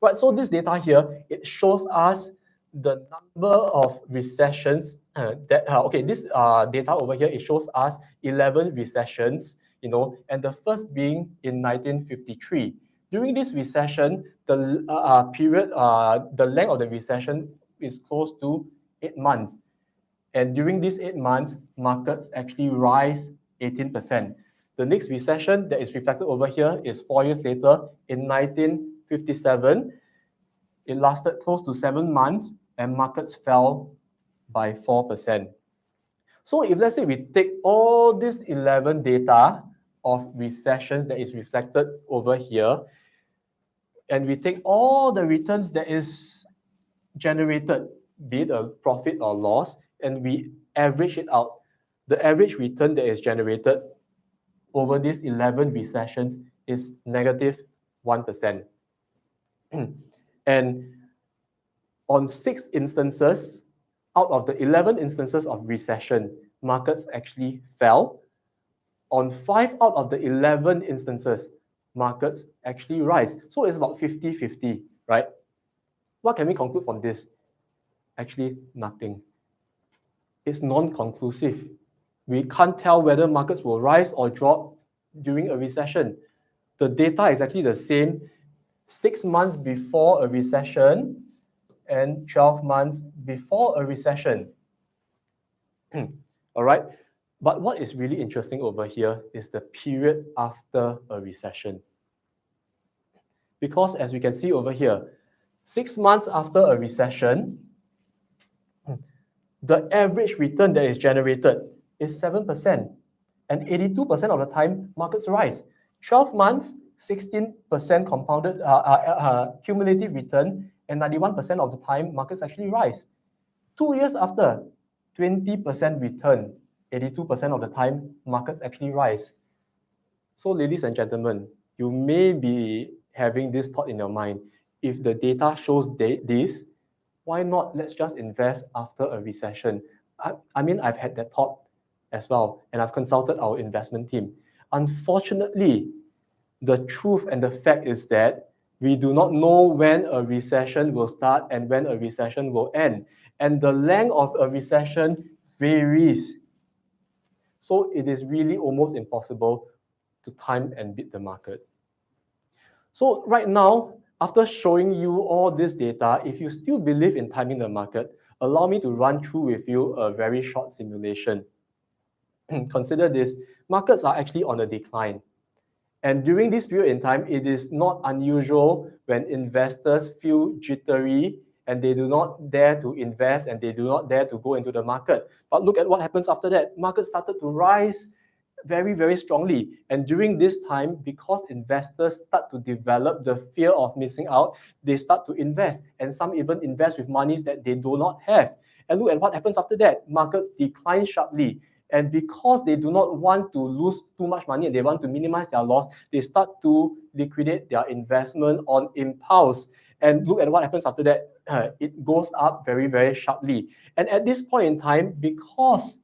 Right, so this data here, it shows us the number of recessions this data over here, it shows us 11 recessions, and the first being in 1953. During this recession, the length of the recession is close to 8 months. And during these 8 months, markets actually rise 18%. The next recession that is reflected over here is 4 years later in 1957. It lasted close to 7 months and markets fell by 4%. So if let's say we take all these 11 data of recessions that is reflected over here, and we take all the returns that is generated, be it a profit or loss, and we average it out, the average return that is generated over these 11 recessions is negative 1%. And on 6 instances, out of the 11 instances of recession, markets actually fell. On 5 out of the 11 instances, markets actually rise. So it's about 50-50, right? What can we conclude from this? Actually, nothing. It's non-conclusive. We can't tell whether markets will rise or drop during a recession. The data is actually the same 6 months before a recession and 12 months before a recession. All right. But what is really interesting over here is the period after a recession. Because as we can see over here, 6 months after a recession, the average return that is generated is 7%. And 82% of the time, markets rise. 12 months, 16% compounded cumulative return, and 91% of the time, markets actually rise. 2 years after, 20% return, 82% of the time, markets actually rise. So ladies and gentlemen, you may be having this thought in your mind. If the data shows this, why not let's just invest after a recession? I mean, I've had that thought as well, and I've consulted our investment team. Unfortunately, the truth and the fact is that we do not know when a recession will start and when a recession will end. And the length of a recession varies. So it is really almost impossible to time and beat the market. So right now, after showing you all this data, if you still believe in timing the market, allow me to run through with you a very short simulation. Consider this, markets are actually on a decline. And during this period in time, it is not unusual when investors feel jittery and they do not dare to invest and they do not dare to go into the market. But look at what happens after that. Markets started to rise very, very strongly. And during this time, because investors start to develop the fear of missing out, they start to invest. And some even invest with monies that they do not have. And look at what happens after that. Markets decline sharply. And because they do not want to lose too much money and they want to minimize their loss, they start to liquidate their investment on impulse. And look at what happens after that. It goes up very, very sharply. And at this point in time, because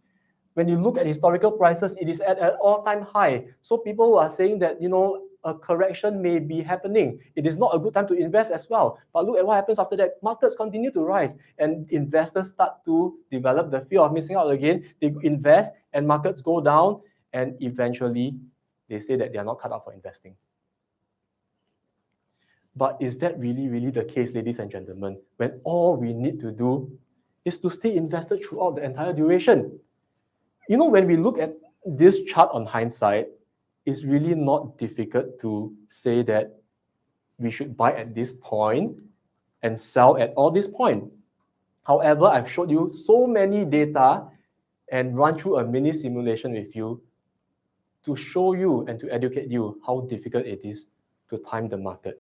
when you look at historical prices, it is at an all-time high. So people are saying that, a correction may be happening. It is not a good time to invest as well. But look at what happens after that. Markets continue to rise and investors start to develop the fear of missing out again. They invest and markets go down and eventually they say that they are not cut out for investing. But is that really, really the case, ladies and gentlemen, when all we need to do is to stay invested throughout the entire duration? When we look at this chart on hindsight, it's really not difficult to say that we should buy at this point and sell at all this point. However, I've showed you so many data and run through a mini simulation with you to show you and to educate you how difficult it is to time the market.